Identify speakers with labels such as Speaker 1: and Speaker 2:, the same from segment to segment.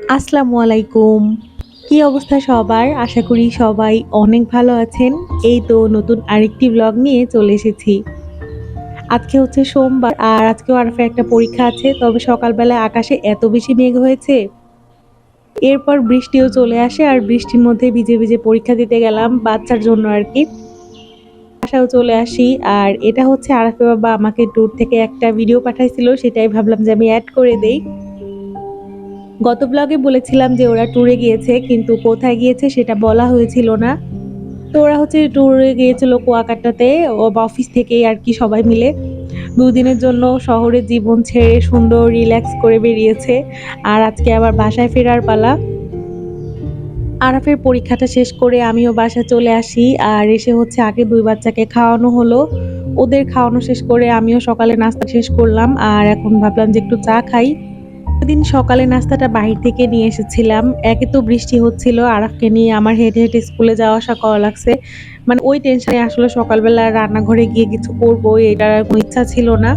Speaker 1: আসসালামু আলাইকুম। কি অবস্থা সবার? আশা করি সবাই অনেক ভালো আছেন। এই তো নতুন আরেকটি ব্লগ নিয়ে চলে এসেছি। আজকে হচ্ছে সোমবার আর আজকেও আরাফের একটা পরীক্ষা আছে। তবে সকালবেলায় আকাশে এত বেশি মেঘ হয়েছে। এরপর বৃষ্টিও চলে আসে আর বৃষ্টির মধ্যে ভিজে, ভিজে পরীক্ষা দিতে গেলাম বাচ্চার জন্য আরকি। বাসায়ও চলে আসি আর এটা হচ্ছে আরাফের বাবা আমাকে ট্যুর থেকে একটা ভিডিও পাঠাইছিল সেটাই ভাবলাম যে আমি এড করে দেই। গত ব্লগে বলেছিলাম যে ওরা ট্যুরে গিয়েছে কিন্তু কোথায় গিয়েছে সেটা বলা হয়েছিল না। তো ওরা হচ্ছে ট্যুরে গিয়েছিল কুয়াকাটাতে অফিস থেকেই আর কি সবাই মিলে ২ দিনের জন্য শহরের জীবন ছেড়ে সুন্দর রিল্যাক্স করে বেরিয়েছে। আর আজকে আবার বাসায় ফেরার পালা। আরাফের পরীক্ষাটা শেষ করে আমিও বাসায় চলে আসি আর এসে হচ্ছে আগে ২ বাচ্চাকে খাওয়ানো হলো। ওদের খাওয়ানো শেষ করে আমিও সকালে নাস্তা শেষ করলাম আর এখন ভাবলাম যে একটু চা খাই। সেদিন সকালে নাস্তাটা বাহির থেকে নিয়ে এসেছিলাম। একে তো বৃষ্টি হচ্ছিল, আরাফকে নিয়ে আমার হেঁটে, হেঁটে স্কুলে যাওয়া আসা করা লাগছে। মানে ওই টেনশনে আসলে সকালবেলা রান্নাঘরে গিয়ে কিছু করব এটার আর কোনো ইচ্ছা ছিল না।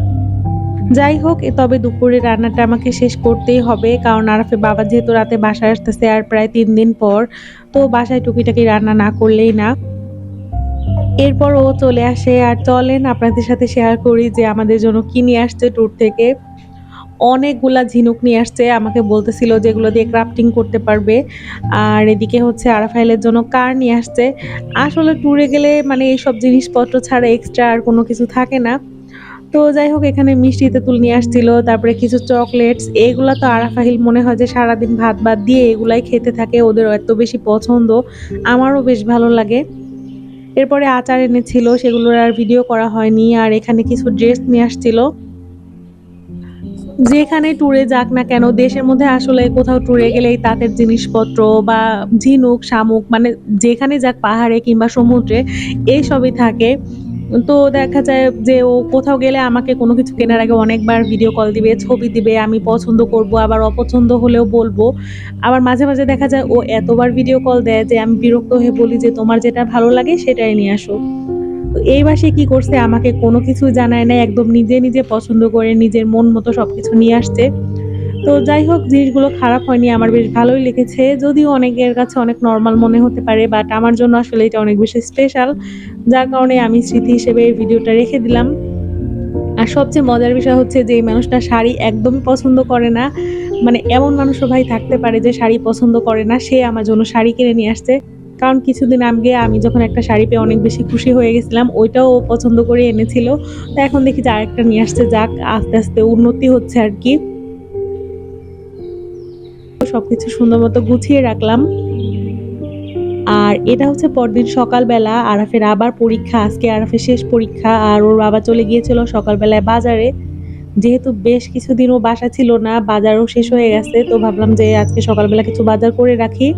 Speaker 1: যাই হোক তবে দুপুরে রান্নাটা আমাকে শেষ করতেই হবে। কারণ আরাফের বাবা যেহেতু রাতে বাসায় আসতেছে আর প্রায় ৩ দিন পর, তো বাসায় টুকিটাকি রান্না না করলেই না। এরপর ও চলে আসে আর চলেন আপনাদের সাথে শেয়ার করি যে আমাদের জন্য কি নিয়ে আসছে ট্যুর থেকে। অনেকগুলা ঝিনুক নিয়ে আসছে। আমাকে বলতেছিল যে এগুলো দিয়ে ক্রাফটিং করতে পারবে। আর এদিকে হচ্ছে আরাফাইলের জন্য কার নিয়ে আসছে। আসলে ট্যুরে গেলে মানে এইসব জিনিসপত্র ছাড়া এক্সট্রা আর কোনো কিছু থাকে না। তো যাই হোক এখানে মিষ্টি তেঁতুল নিয়ে আসছিল। তারপরে কিছু চকলেটস এগুলা তো আরাফাহিল মনে হয় যে সারাদিন ভাত বাদ দিয়ে এগুলাই খেতে থাকে। ওদের এত বেশি পছন্দ। আমারও বেশ ভালো লাগে। এরপরে আচার এনেছিল সেগুলোর আর ভিডিও করা হয়নি। আর এখানে কিছু ড্রেস নিয়ে আসছিল। যেখানে ট্যুরে যাক না কেন দেশের মধ্যে আসলে কোথাও ট্যুরে গেলেই তাঁতের জিনিসপত্র বা ঝিনুক, শামুক মানে যেখানে যাক পাহাড়ে কিংবা সমুদ্রে এইসবই থাকে। তো দেখা যায় যে ও কোথাও গেলে আমাকে কোনো কিছু কেনার আগে অনেকবার ভিডিও কল দিবে, ছবি দিবে, আমি পছন্দ করব আবার অপছন্দ হলেও বলব। আবার মাঝে, মাঝে দেখা যায় ও এতবার ভিডিও কল দেয় যে আমি বিরক্ত হয়ে বলি যে তোমার যেটা ভালো লাগে সেটাই নিয়ে আসো। তো এই মাসে কি করছে আমাকে কোনো কিছু জানায় নাই। একদম নিজে, নিজে পছন্দ করে নিজের মন মতো সবকিছু নিয়ে আসছে। তো যাই হোক জিনিসগুলো খারাপ হয়নি। আমার বেশ ভালোই লেগেছে। যদিও অনেকের কাছে অনেক নরমাল মনে হতে পারে বাট আমার জন্য আসলে এটা অনেক বেশি স্পেশাল। যার কারণে আমি স্মৃতি হিসেবে এই ভিডিওটা রেখে দিলাম। আর সবচেয়ে মজার বিষয় হচ্ছে যে এই মানুষটা শাড়ি একদমই পছন্দ করে না। মানে এমন মানুষও ভাই থাকতে পারে যে শাড়ি পছন্দ করে না। সে আমার জন্য শাড়ি কিনে নিয়ে আসছে। কারণ কিছুদিন আগে আমি যখন একটা শাড়ি পেয়ে অনেক বেশি খুশি হয়ে গেছিলাম। ওইটাও ও পছন্দ করে এনেছিল। তো এখন দেখি যে আরেকটা নিয়ে আসছে। যাক আস্তে, আস্তে উন্নতি হচ্ছে আরকি। সবকিছু সুন্দর মতো গুছিয়ে রাখলাম। আর এটা হচ্ছে পরদিন সকালবেলা আরাফের আবার পরীক্ষা। আজকে আরাফের শেষ পরীক্ষা আর ওর বাবা চলে গিয়েছিল সকালবেলায় বাজারে। যেহেতু বেশ কিছুদিন ও বাসা ছিল না, বাজারও শেষ হয়ে গেছে। তো ভাবলাম যে আজকে সকালবেলা কিছু বাজার করে রাখি।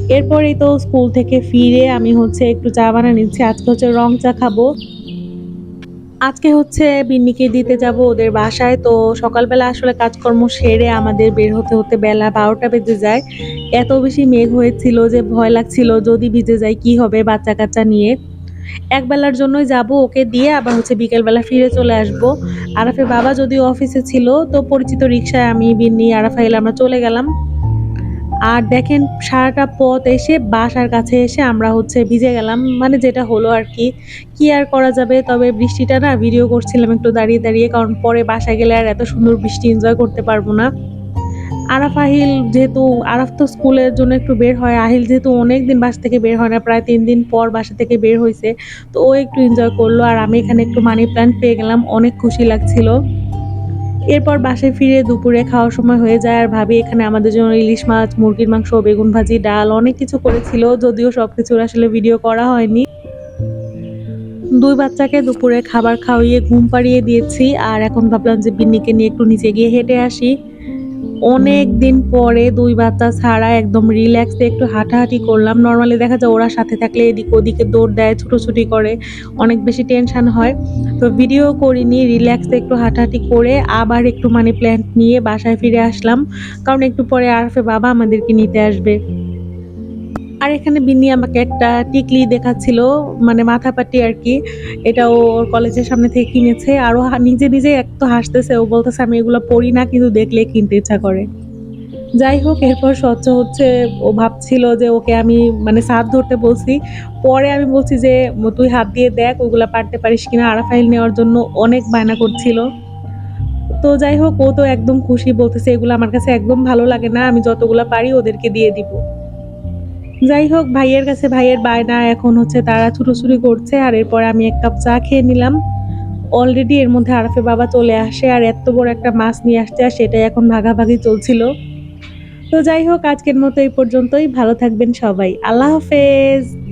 Speaker 1: এরপরেই তো স্কুল থেকে ফিরে আমি হচ্ছে একটু চা বানায় নিচ্ছি। আজকে হচ্ছে রং চা খাবো। আজকে হচ্ছে বিন্নিকে দিতে যাব ওদের বাসায়। তো সকালবেলা আসলে কাজকর্ম সেরে আমাদের বের হতে, হতে বেলা ১২টা বেজে যায়। এত বেশি মেঘ হয়েছিল যে ভয় লাগছিল যদি ভিজে যাই কি হবে বাচ্চা-কাচ্চা নিয়ে। একবেলার জন্যই যাব ওকে দিয়ে আবার হচ্ছে বিকেলবেলা ফিরে চলে আসব। আরাফের বাবা যদিও অফিসে ছিল তো পরিচিত রিক্সায় আমি, বিন্নি, আরাফাইল আমরা চলে গেলাম। আর দেখেন সারাটা পথ এসে বাসার কাছে এসে আমরা হচ্ছে ভিজে গেলাম। মানে যেটা হলো আরকি। কি আর করা যাবে? তবে বৃষ্টিটা না ভিডিও করছিলাম একটু দাঁড়িয়ে, দাঁড়িয়ে। কারণ পরে বাসায় গেলে আর এত সুন্দর বৃষ্টি এনজয় করতে পারব না। আরাফ, আহিল যেহেতু আরাফ তো স্কুলের জন্য একটু বের হয়। আহিল যেহেতু অনেকদিন বাসা থেকে বের হয় না, প্রায় ৩ দিন পর বাসা থেকে বের হইছে। তো ও একটু এনজয় করলো। আর আমি এখানে একটু মানি প্ল্যান্ট পেয়ে গেলাম। অনেক খুশি লাগছিল। এরপর বাসায় ফিরে দুপুরে খাওয়ার সময় হয়ে যায় আর ভাবি এখানে আমাদের জন্য ইলিশ মাছ, মুরগির মাংস, বেগুন ভাজি, ডাল অনেক কিছু করেছিল। যদিও সবকিছুর আসলে ভিডিও করা হয়নি। ২ বাচ্চাকে দুপুরে খাবার খাওয়িয়ে ঘুম পাড়িয়ে দিয়েছি। আর এখন ভাবলাম যে বিন্নিকে নিয়ে একটু নিচে গিয়ে হেঁটে আসি। অনেকদিন পরে ২ বাচ্চা ছাড়া একদম রিল্যাক্সে একটু হাঁটাহাঁটি করলাম। নরমালি দেখা যায় ওরা সাথে থাকলে এদিক ওদিকে দৌড় দেয়, ছুটোছুটি করে। অনেক বেশি টেনশন হয়। তো ভিডিও করিনি, রিল্যাক্সে একটু হাঁটাহাঁটি করে আবার একটু মানি প্ল্যান্ট নিয়ে বাসায় ফিরে আসলাম। কারণ একটু পরে আরাফের বাবা আমাদেরকে নিতে আসবে। আর এখানে বিন্নি আমাকে একটা টিকলি দেখাচ্ছিল, মানে মাথাপাটি আরকি। এটা ও ওর কলেজের সামনে থেকে কিনেছে। আর ও নিজে, নিজেই এত হাসতেছে। ও বলতেছে, "আমি এগুলো পড়ি না কিন্তু দেখলেই কিনতে ইচ্ছা করে।" যাই হোক এরপর স্বচ্ছ হচ্ছে ও ভাবছিল যে ওকে আমি মানে ছাদ ধরতে বলছি। পরে আমি বলছি যে, "তুই হাত দিয়ে দেখ ওগুলা পারতে পারিস কিনা?" আরাফাইল নেওয়ার জন্য অনেক বায়না করছিল। তো যাই হোক ও তো একদম খুশি বলতেছে, "এগুলো আমার কাছে একদম ভালো লাগে না। আমি যতগুলা পারি ওদেরকে দিয়ে দিব।" যাই হোক ভাইয়ের কাছে ভাইয়ের বায়না এখন হচ্ছে তারা ছুটোছুটি করছে আর এরপরে আমি ১ কাপ চা খেয়ে নিলাম। অলরেডি এর মধ্যে আরাফের বাবা চলে আসে আর এত্ত বড় একটা মাছ নিয়ে আসছে আর সেটাই এখন ভাগাভাগি চলছিল। তো যাই হোক আজকের মতো এই পর্যন্তই। ভালো থাকবেন সবাই। আল্লাহ হাফেজ।